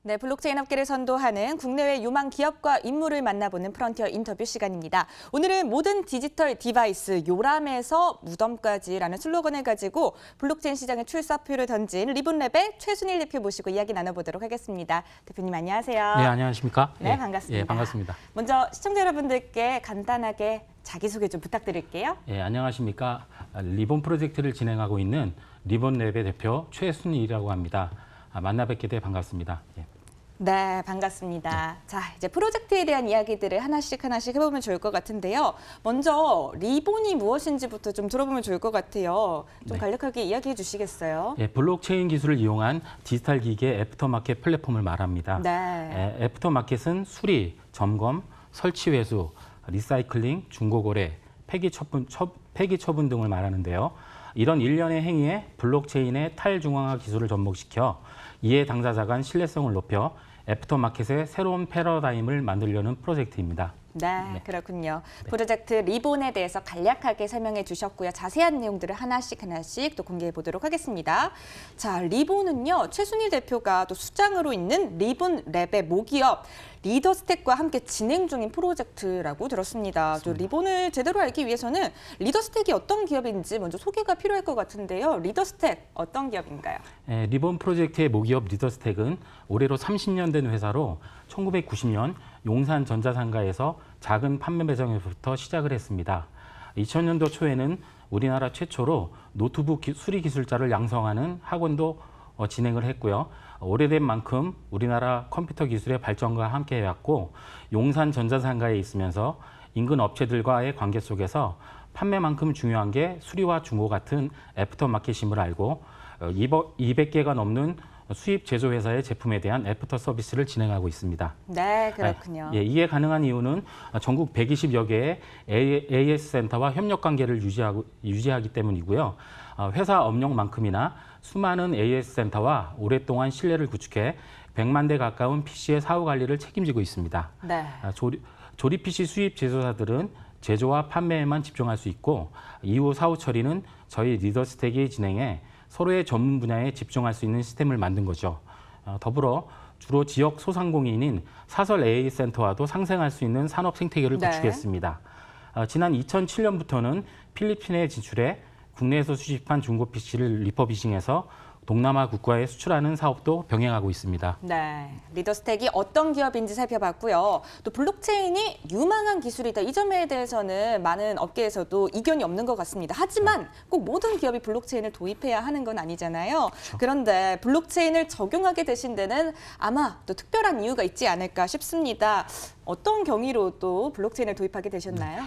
네, 블록체인 업계를 선도하는 국내외 유망 기업과 인물을 만나보는 프론티어 인터뷰 시간입니다. 오늘은 모든 디지털 디바이스 요람에서 무덤까지라는 슬로건을 가지고 블록체인 시장에 출사표를 던진 리본랩의 최순일 대표 모시고 이야기 나눠보도록 하겠습니다. 대표님 안녕하세요. 네, 안녕하십니까? 네, 반갑습니다. 예, 반갑습니다. 먼저 시청자 여러분들께 간단하게 자기소개 좀 부탁드릴게요. 예, 안녕하십니까? 리본 프로젝트를 진행하고 있는 리본랩의 대표 최순일이라고 합니다. 만나 뵙게 돼 반갑습니다. 예. 네, 반갑습니다. 자, 이제 프로젝트에 대한 이야기들을 하나씩 해보면 좋을 것 같은데요. 먼저 리본이 무엇인지부터 좀 들어보면 좋을 것 같아요. 좀 네. 간략하게 이야기해 주시겠어요? 예, 블록체인 기술을 이용한 디지털 기계 애프터마켓 플랫폼을 말합니다. 네. 애프터마켓은 수리, 점검, 설치 회수, 리사이클링, 중고거래, 폐기 처분 등을 말하는데요. 이런 일련의 행위에 블록체인의 탈중앙화 기술을 접목시켜 이해 당사자 간 신뢰성을 높여 애프터마켓의 새로운 패러다임을 만들려는 프로젝트입니다. 네, 그렇군요. 프로젝트 리본에 대해서 간략하게 설명해 주셨고요. 자세한 내용들을 하나씩 또 공개해 보도록 하겠습니다. 자, 리본은요, 최순일 대표가 또 수장으로 있는 리본랩의 모기업 리더스택과 함께 진행 중인 프로젝트라고 들었습니다. 또 리본을 제대로 알기 위해서는 리더스택이 어떤 기업인지 먼저 소개가 필요할 것 같은데요. 리더스택 어떤 기업인가요? 리본 프로젝트의 모기업 리더스택은 올해로 30년 된 회사로 1990년 용산 전자상가에서 작은 판매 매장에서부터 시작을 했습니다. 2000년도 초에는 우리나라 최초로 노트북 수리 기술자를 양성하는 학원도 진행을 했고요. 오래된 만큼 우리나라 컴퓨터 기술의 발전과 함께 해왔고 용산 전자상가에 있으면서 인근 업체들과의 관계 속에서 판매만큼 중요한 게 수리와 중고 같은 애프터마켓임을 알고 200개가 넘는 수입 제조회사의 제품에 대한 애프터 서비스를 진행하고 있습니다. 네, 그렇군요. 예, 이게 가능한 이유는 전국 120여 개의 AS 센터와 협력 관계를 유지하기 때문이고요. 회사 업력만큼이나 수많은 AS 센터와 오랫동안 신뢰를 구축해 100만 대 가까운 PC의 사후 관리를 책임지고 있습니다. 네. 조립 PC 수입 제조사들은 제조와 판매에만 집중할 수 있고 이후 사후 처리는 저희 리더스택이 진행해 서로의 전문 분야에 집중할 수 있는 시스템을 만든 거죠. 더불어 주로 지역 소상공인인 사설 AS 센터와도 상생할 수 있는 산업 생태계를 구축했습니다. 지난 2007년부터는 필리핀에 진출해 국내에서 수집한 중고 PC를 리퍼비싱해서 동남아 국가에 수출하는 사업도 병행하고 있습니다. 네, 리더스택이 어떤 기업인지 살펴봤고요. 또 블록체인이 유망한 기술이다. 이 점에 대해서는 많은 업계에서도 이견이 없는 것 같습니다. 하지만 꼭 모든 기업이 블록체인을 도입해야 하는 건 아니잖아요. 그렇죠. 그런데 블록체인을 적용하게 되신 데는 아마 또 특별한 이유가 있지 않을까 싶습니다. 어떤 경위로 또 블록체인을 도입하게 되셨나요?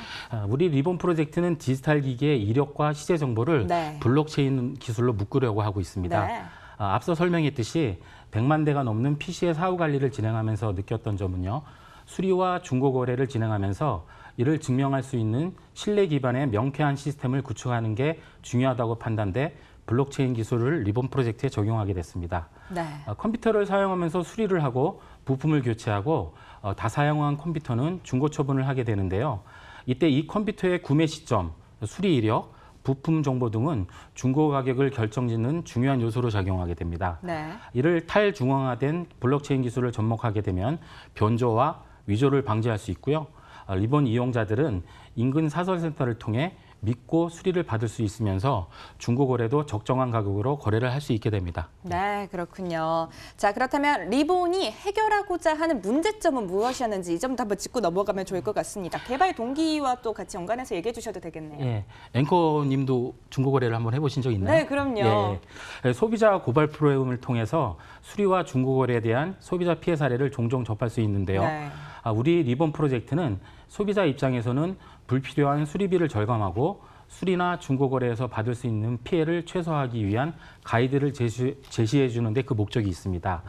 우리 리본 프로젝트는 디지털 기기의 이력과 시제 정보를 블록체인 기술로 묶으려고 하고 있습니다. 네. 앞서 설명했듯이 100만 대가 넘는 PC의 사후 관리를 진행하면서 느꼈던 점은요. 수리와 중고 거래를 진행하면서 이를 증명할 수 있는 신뢰 기반의 명쾌한 시스템을 구축하는 게 중요하다고 판단돼 블록체인 기술을 리본 프로젝트에 적용하게 됐습니다. 네. 컴퓨터를 사용하면서 수리를 하고 부품을 교체하고 다 사용한 컴퓨터는 중고 처분을 하게 되는데요. 이때 이 컴퓨터의 구매 시점, 수리 이력, 부품 정보 등은 중고 가격을 결정짓는 중요한 요소로 작용하게 됩니다. 네. 이를 탈중앙화된 블록체인 기술을 접목하게 되면 변조와 위조를 방지할 수 있고요. 리본 이용자들은 인근 사설센터를 통해 믿고 수리를 받을 수 있으면서 중고 거래도 적정한 가격으로 거래를 할 수 있게 됩니다. 네, 그렇군요. 자, 그렇다면 리본이 해결하고자 하는 문제점은 무엇이었는지 이 점도 한번 짚고 넘어가면 좋을 것 같습니다. 개발 동기와 또 같이 연관해서 얘기해 주셔도 되겠네요. 예, 앵커님도 중고 거래를 한번 해보신 적 있나요? 네, 그럼요. 예, 소비자 고발 프로그램을 통해서 수리와 중고 거래에 대한 소비자 피해 사례를 종종 접할 수 있는데요. 네. 우리 리본 프로젝트는 소비자 입장에서는 불필요한 수리비를 절감하고 수리나 중고 거래에서 받을 수 있는 피해를 최소화하기 위한 가이드를 제시해 주는데 그 목적이 있습니다.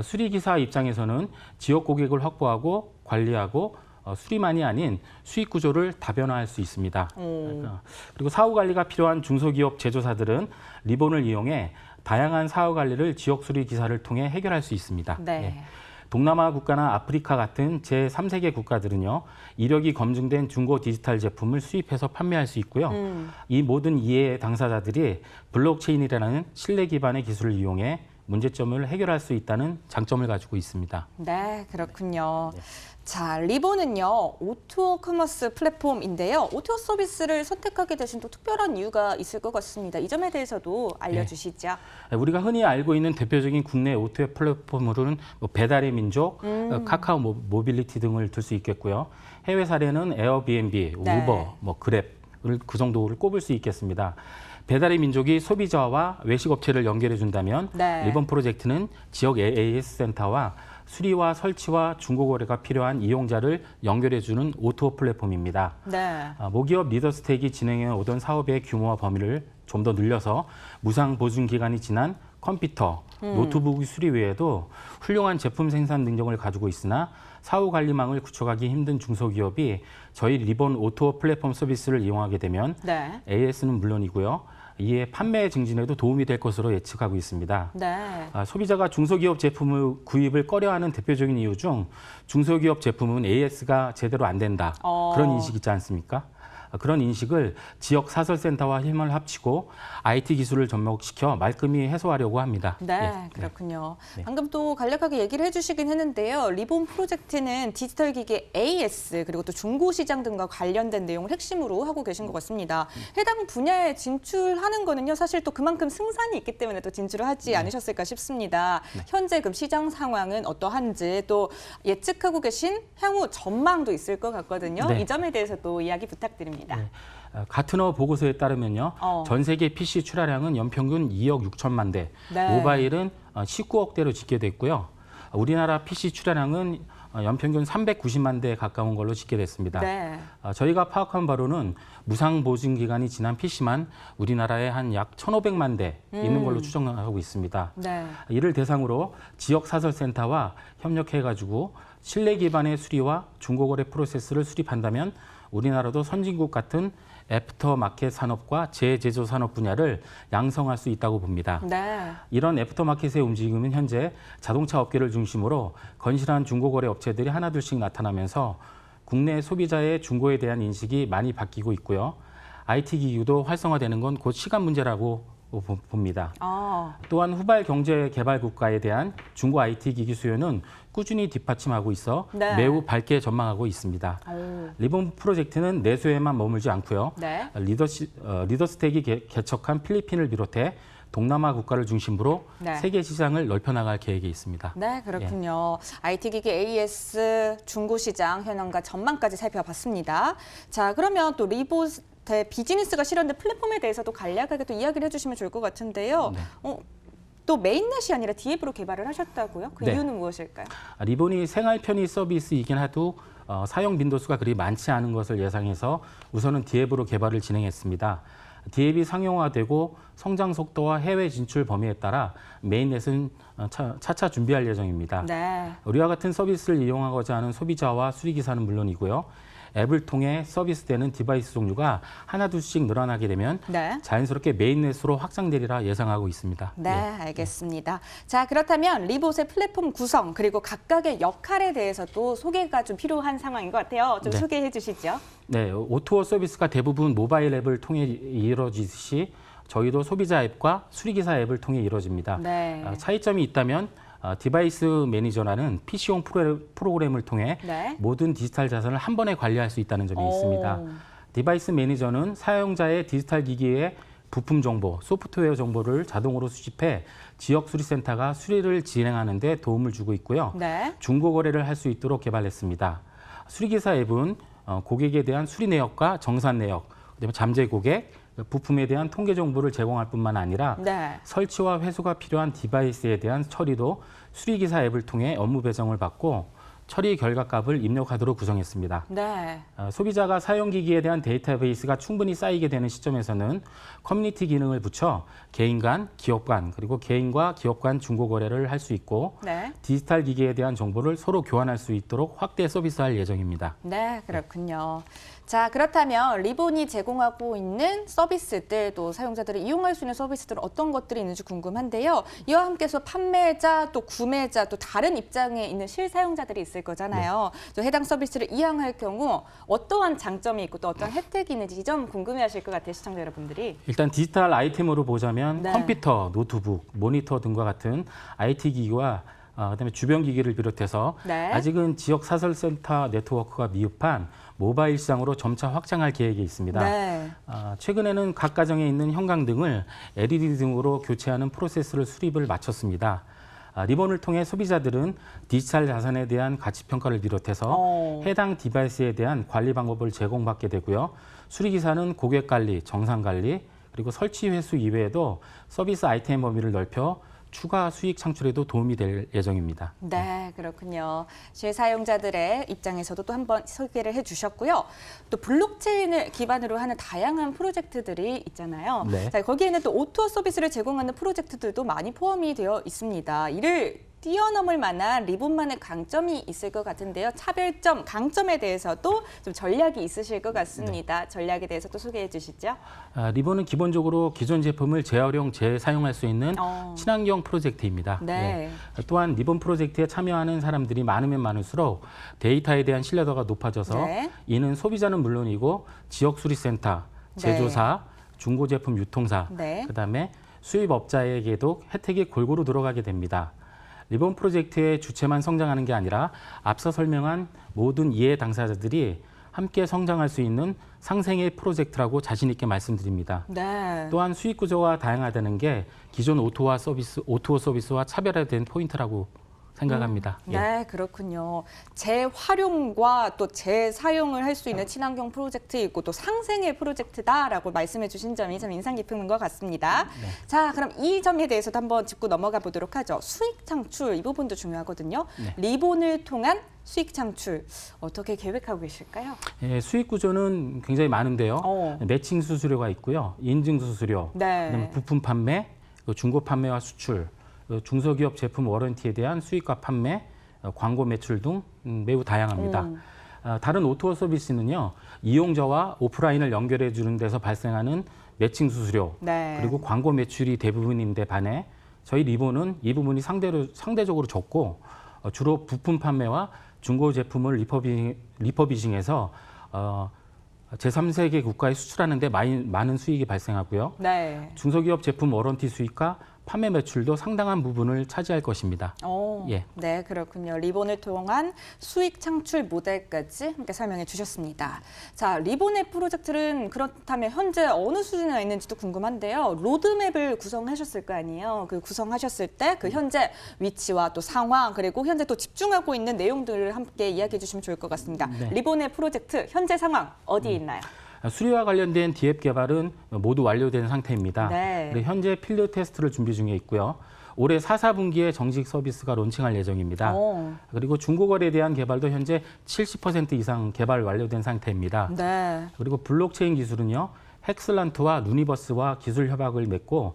수리기사 입장에서는 지역 고객을 확보하고 관리하고 수리만이 아닌 수익 구조를 다변화할 수 있습니다. 그리고 사후 관리가 필요한 중소기업 제조사들은 리본을 이용해 다양한 사후 관리를 지역 수리 기사를 통해 해결할 수 있습니다. 네. 예. 동남아 국가나 아프리카 같은 제3세계 국가들은요. 이력이 검증된 중고 디지털 제품을 수입해서 판매할 수 있고요. 이 모든 이해 당사자들이 블록체인이라는 신뢰 기반의 기술을 이용해 문제점을 해결할 수 있다는 장점을 가지고 있습니다. 네, 그렇군요. 자, 리본은요, 오토 커머스 플랫폼인데요. 오토 서비스를 선택하게 되신 또 특별한 이유가 있을 것 같습니다. 이 점에 대해서도 알려주시죠. 우리가 흔히 알고 있는 대표적인 국내 오토 플랫폼으로는 뭐 배달의 민족, 카카오 모빌리티 등을 들 수 있겠고요. 해외 사례는 에어비앤비, 네. 우버, 뭐 그랩을 그 정도를 꼽을 수 있겠습니다. 배달의 민족이 소비자와 외식업체를 연결해 준다면 네. 리본 프로젝트는 지역 AS 센터와 수리와 설치와 중고거래가 필요한 이용자를 연결해주는 오토 플랫폼입니다. 네. 모기업 리더스택이 진행해 오던 사업의 규모와 범위를 좀 더 늘려서 무상 보증 기간이 지난 컴퓨터, 노트북 수리 외에도 훌륭한 제품 생산 능력을 가지고 있으나 사후 관리망을 구축하기 힘든 중소기업이 저희 리본 오토 플랫폼 서비스를 이용하게 되면 네. AS는 물론이고요. 이에 판매 증진에도 도움이 될 것으로 예측하고 있습니다. 네. 소비자가 중소기업 제품을 구입을 꺼려하는 대표적인 이유 중 중소기업 제품은 AS가 제대로 안 된다. 그런 인식 있지 않습니까? 그런 인식을 지역 사설센터와 힘을 합치고 IT 기술을 접목시켜 말끔히 해소하려고 합니다. 네, 그렇군요. 방금 또 간략하게 얘기를 해주시긴 했는데요. 리본 프로젝트는 디지털 기기 AS 그리고 또 중고 시장 등과 관련된 내용을 핵심으로 하고 계신 것 같습니다. 해당 분야에 진출하는 거는요, 사실 또 그만큼 승산이 있기 때문에 또 진출을 하지 않으셨을까 싶습니다. 현재 그 시장 상황은 어떠한지 또 예측하고 계신 향후 전망도 있을 것 같거든요. 네. 이 점에 대해서 또 이야기 부탁드립니다. 가트너 보고서에 따르면요. 전 세계 PC 출하량은 연평균 2억 6천만 대, 네. 모바일은 19억 대로 집계됐고요. 우리나라 PC 출하량은 연평균 390만 대에 가까운 걸로 집계됐습니다. 네. 저희가 파악한 바로는 무상 보증 기간이 지난 PC만 우리나라에 한 약 1,500만 대 있는 걸로 추정하고 있습니다. 네. 이를 대상으로 지역 사설센터와 협력해가지고 신뢰 기반의 수리와 중고거래 프로세스를 수립한다면 우리나라도 선진국 같은 애프터마켓 산업과 재제조 산업 분야를 양성할 수 있다고 봅니다. 네. 이런 애프터마켓의 움직임은 현재 자동차 업계를 중심으로 건실한 중고거래 업체들이 하나둘씩 나타나면서 국내 소비자의 중고에 대한 인식이 많이 바뀌고 있고요. IT 기기도 활성화되는 건 곧 시간 문제라고 봅니다. 또한 후발 경제 개발 국가에 대한 중고 IT 기기 수요는 꾸준히 뒷받침하고 있어 네. 매우 밝게 전망하고 있습니다. 리본 프로젝트는 내수에만 머물지 않고요. 네. 리더스택이 개척한 필리핀을 비롯해 동남아 국가를 중심으로 네. 세계 시장을 넓혀나갈 계획이 있습니다. 네, 그렇군요. IT 기기 AS 중고 시장 현황과 전망까지 살펴봤습니다. 자, 그러면 또 리본 비즈니스가 실현된 플랫폼에 대해서도 간략하게 또 이야기를 해주시면 좋을 것 같은데요. 또 메인넷이 아니라 디앱으로 개발을 하셨다고요? 그 네. 이유는 무엇일까요? 리본이 생활 편의 서비스이긴 하도 사용 빈도수가 그리 많지 않은 것을 예상해서 우선은 디앱으로 개발을 진행했습니다. 디앱이 상용화되고 성장 속도와 해외 진출 범위에 따라 메인넷은 차차 준비할 예정입니다. 네. 우리와 같은 서비스를 이용하고자 하는 소비자와 수리기사는 물론이고요. 앱을 통해 서비스되는 디바이스 종류가 하나둘씩 늘어나게 되면 네. 자연스럽게 메인넷으로 확장되리라 예상하고 있습니다. 네, 알겠습니다. 자, 그렇다면 리봇의 플랫폼 구성 그리고 각각의 역할에 대해서도 소개가 좀 필요한 상황인 것 같아요. 좀 네. 소개해 주시죠. 네, 오토어 서비스가 대부분 모바일 앱을 통해 이루어지듯이 저희도 소비자 앱과 수리기사 앱을 통해 이루어집니다. 네. 차이점이 있다면 디바이스 매니저라는 PC용 프로그램을 통해 네. 모든 디지털 자산을 한 번에 관리할 수 있다는 점이 있습니다. 디바이스 매니저는 사용자의 디지털 기기의 부품 정보, 소프트웨어 정보를 자동으로 수집해 지역 수리센터가 수리를 진행하는 데 도움을 주고 있고요. 네. 중고 거래를 할 수 있도록 개발했습니다. 수리기사 앱은 고객에 대한 수리 내역과 정산 내역, 그다음에 잠재 고객, 부품에 대한 통계 정보를 제공할 뿐만 아니라 네. 설치와 회수가 필요한 디바이스에 대한 처리도 수리기사 앱을 통해 업무 배정을 받고 처리 결과값을 입력하도록 구성했습니다. 네. 소비자가 사용기기에 대한 데이터베이스가 충분히 쌓이게 되는 시점에서는 커뮤니티 기능을 붙여 개인 간, 기업 간, 그리고 개인과 기업 간 중고 거래를 할 수 있고 네. 디지털 기기에 대한 정보를 서로 교환할 수 있도록 확대 서비스할 예정입니다. 네, 그렇군요. 자, 그렇다면 리본이 제공하고 있는 서비스들, 또 사용자들이 이용할 수 있는 서비스들은 어떤 것들이 있는지 궁금한데요. 이와 함께서 판매자, 또 구매자, 또 다른 입장에 있는 실사용자들이 있을 거잖아요. 또 해당 서비스를 이용할 경우 어떠한 장점이 있고 또 어떤 혜택이 있는지 이 점 궁금해하실 것 같아요, 시청자 여러분들이. 일단 디지털 아이템으로 보자면 네. 컴퓨터, 노트북, 모니터 등과 같은 IT 기기와 그다음에 주변 기기를 비롯해서 네. 아직은 지역 사설센터 네트워크가 미흡한 모바일 시장으로 점차 확장할 계획이 있습니다. 네. 최근에는 각 가정에 있는 형광 등을 LED 등으로 교체하는 프로세스를 수립을 마쳤습니다. 리본을 통해 소비자들은 디지털 자산에 대한 가치 평가를 비롯해서 해당 디바이스에 대한 관리 방법을 제공받게 되고요. 수리기사는 고객 관리, 정상 관리, 그리고 설치 횟수 이외에도 서비스 아이템 범위를 넓혀 추가 수익 창출에도 도움이 될 예정입니다. 네, 그렇군요. 실사용자들의 입장에서도 또 한번 소개를 해주셨고요. 또 블록체인을 기반으로 하는 다양한 프로젝트들이 있잖아요. 네. 자, 거기에는 또 오토 서비스를 제공하는 프로젝트들도 많이 포함이 되어 있습니다. 이를 뛰어넘을 만한 리본만의 강점이 있을 것 같은데요. 차별점, 강점에 대해서도 좀 전략이 있으실 것 같습니다. 전략에 대해서 또 소개해 주시죠. 리본은 기본적으로 기존 제품을 재활용, 재사용할 수 있는 친환경 프로젝트입니다. 네. 또한 리본 프로젝트에 참여하는 사람들이 많으면 많을수록 데이터에 대한 신뢰도가 높아져서 네. 이는 소비자는 물론이고 지역 수리센터, 제조사, 중고제품 유통사, 네. 그다음에 수입업자에게도 혜택이 골고루 들어가게 됩니다. 리본 프로젝트의 주체만 성장하는 게 아니라 앞서 설명한 모든 이해 당사자들이 함께 성장할 수 있는 상생의 프로젝트라고 자신 있게 말씀드립니다. 네. 또한 수익 구조가 다양하다는 게 기존 오토 서비스와 차별화된 포인트라고 생각합니다. 예. 네, 그렇군요. 재활용과 또 재사용을 할 수 있는 친환경 프로젝트이고 또 상생의 프로젝트다라고 말씀해 주신 점이 참 인상 깊은 것 같습니다. 네. 자, 그럼 이 점에 대해서도 한번 짚고 넘어가 보도록 하죠. 수익 창출, 이 부분도 중요하거든요. 네. 리본을 통한 수익 창출, 어떻게 계획하고 계실까요? 예, 수익 구조는 굉장히 많은데요. 매칭 수수료가 있고요. 인증 수수료, 네. 그다음에 부품 판매, 중고 판매와 수출, 중소기업 제품 워런티에 대한 수익과 판매, 광고 매출 등 매우 다양합니다. 다른 오토 서비스는요, 이용자와 오프라인을 연결해 주는 데서 발생하는 매칭 수수료, 네. 그리고 광고 매출이 대부분인데 반해 저희 리본은 이 부분이 상대적으로 적고 주로 부품 판매와 중고 제품을 리퍼비싱해서 제3세계 국가에 수출하는 데 많은 수익이 발생하고요. 네. 중소기업 제품 워런티 수익과 판매 매출도 상당한 부분을 차지할 것입니다. 예. 네, 그렇군요. 리본을 통한 수익 창출 모델까지 함께 설명해 주셨습니다. 자, 리본의 프로젝트는 그렇다면 현재 어느 수준에 와 있는지도 궁금한데요. 로드맵을 구성하셨을 거 아니에요. 그 구성하셨을 때 그 현재 위치와 또 상황, 그리고 현재 또 집중하고 있는 내용들을 함께 이야기해 주시면 좋을 것 같습니다. 네. 리본의 프로젝트 현재 상황 어디에 있나요? 수리와 관련된 디앱 개발은 모두 완료된 상태입니다. 네. 그리고 현재 필드 테스트를 준비 중에 있고요. 올해 4, 4분기에 정식 서비스가 론칭할 예정입니다. 그리고 중고거래에 대한 개발도 현재 70% 이상 개발 완료된 상태입니다. 네. 그리고 블록체인 기술은요. 헥슬란트와 루니버스와 기술 협약을 맺고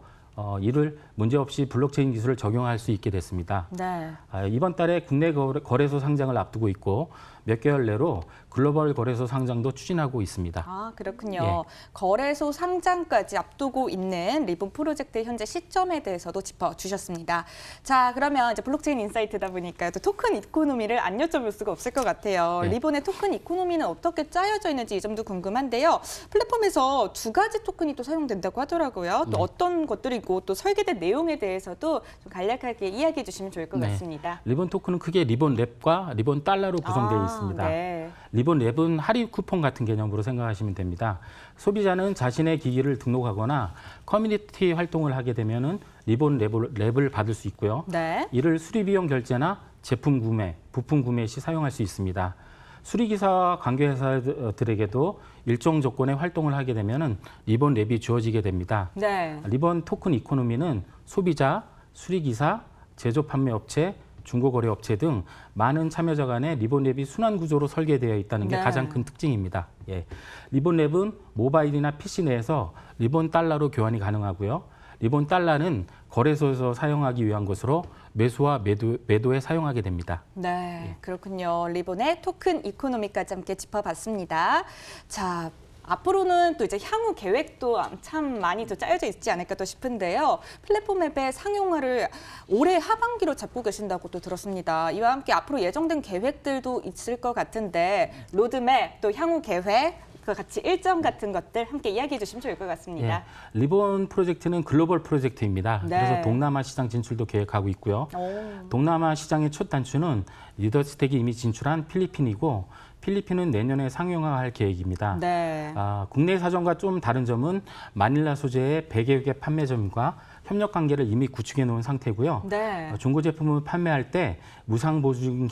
이를 문제없이 블록체인 기술을 적용할 수 있게 됐습니다. 네. 이번 달에 국내 거래소 상장을 앞두고 있고 몇 개월 내로 글로벌 거래소 상장도 추진하고 있습니다. 아, 그렇군요. 예. 거래소 상장까지 앞두고 있는 리본 프로젝트의 현재 시점에 대해서도 짚어주셨습니다. 자, 그러면 이제 블록체인 인사이트다 보니까 또 토큰 이코노미를 안 여쭤볼 수가 없을 것 같아요. 네. 리본의 토큰 이코노미는 어떻게 짜여져 있는지 이 점도 궁금한데요. 플랫폼에서 2가지 토큰이 또 사용된다고 하더라고요. 또 네. 어떤 것들이고 또 설계된 내용에 대해서도 좀 간략하게 이야기해 주시면 좋을 것 네. 같습니다. 리본 토큰은 크게 리본 랩과 리본 달러로 구성되어 있습니다. 네. 리본 랩은 할인 쿠폰 같은 개념으로 생각하시면 됩니다. 소비자는 자신의 기기를 등록하거나 커뮤니티 활동을 하게 되면은 리본 랩을 받을 수 있고요. 네. 이를 수리비용 결제나 제품 구매, 부품 구매 시 사용할 수 있습니다. 수리기사와 관계회사들에게도 일정 조건의 활동을 하게 되면은 리본 랩이 주어지게 됩니다. 네. 리본 토큰 이코노미는 소비자, 수리기사, 제조 판매 업체, 중고거래 업체 등 많은 참여자 간의 리본 랩이 순환 구조로 설계되어 있다는 게 네. 가장 큰 특징입니다. 예. 리본 랩은 모바일이나 PC 내에서 리본 달러로 교환이 가능하고요. 리본 달러는 거래소에서 사용하기 위한 것으로 매수와 매도에 사용하게 됩니다. 네, 그렇군요. 리본의 토큰 이코노미까지 함께 짚어봤습니다. 자, 앞으로는 또 이제 향후 계획도 참 많이 더 짜여져 있지 않을까 또 싶은데요. 플랫폼 앱의 상용화를 올해 하반기로 잡고 계신다고 또 들었습니다. 이와 함께 앞으로 예정된 계획들도 있을 것 같은데 로드맵 또 향후 계획 그 같이 일정 같은 것들 함께 이야기해 주시면 좋을 것 같습니다. 예, 리본 프로젝트는 글로벌 프로젝트입니다. 네. 그래서 동남아 시장 진출도 계획하고 있고요. 오. 동남아 시장의 첫 단추는 리더스텍이 이미 진출한 필리핀이고 필리핀은 내년에 상용화할 계획입니다. 네. 국내 사정과 좀 다른 점은 마닐라 소재의 100여 개 판매점과 협력 관계를 이미 구축해 놓은 상태고요. 네. 중고 제품을 판매할 때 무상 보증이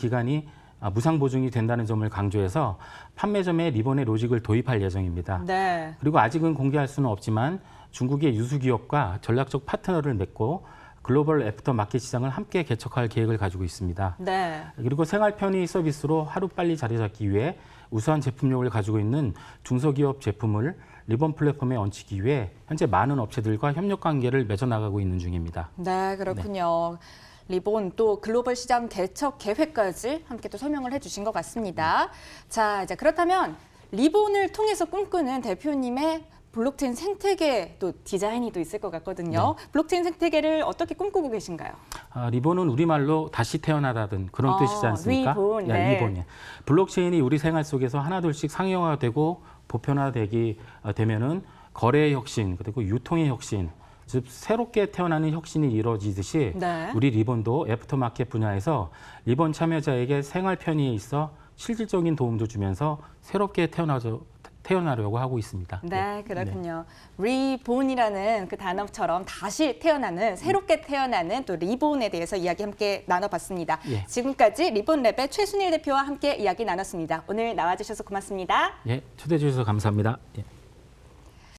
된다는 점을 강조해서 판매점에 리본의 로직을 도입할 예정입니다. 네. 그리고 아직은 공개할 수는 없지만 중국의 유수 기업과 전략적 파트너를 맺고 글로벌 애프터 마켓 시장을 함께 개척할 계획을 가지고 있습니다. 네. 그리고 생활 편의 서비스로 하루빨리 자리 잡기 위해 우수한 제품력을 가지고 있는 중소기업 제품을 리본 플랫폼에 얹히기 위해 현재 많은 업체들과 협력 관계를 맺어나가고 있는 중입니다. 네, 그렇군요. 리본 또 글로벌 시장 개척 계획까지 함께 또 설명을 해주신 것 같습니다. 자, 이제 그렇다면 리본을 통해서 꿈꾸는 대표님의 블록체인 생태계 또 디자인이 또 있을 것 같거든요. 블록체인 생태계를 어떻게 꿈꾸고 계신가요? 리본은 우리말로 다시 태어나다든 그런 뜻이지 않습니까? 리본, 예, 네. 리본이. 블록체인이 우리 생활 속에서 하나둘씩 상용화되고 보편화되기 되면은 거래의 혁신 그리고 유통의 혁신 즉 새롭게 태어나는 혁신이 이루어지듯이 네. 우리 리본도 애프터마켓 분야에서 리본 참여자에게 생활 편의에 있어 실질적인 도움도 주면서 새롭게 태어나려고 하고 있습니다. 네, 그렇군요. 리본이라는 그 단어처럼 다시 태어나는, 새롭게 태어나는 또 리본에 대해서 이야기 함께 나눠봤습니다. 예. 지금까지 리본랩의 최순일 대표와 함께 이야기 나눴습니다. 오늘 나와주셔서 고맙습니다. 예, 초대해 주셔서 감사합니다. 예.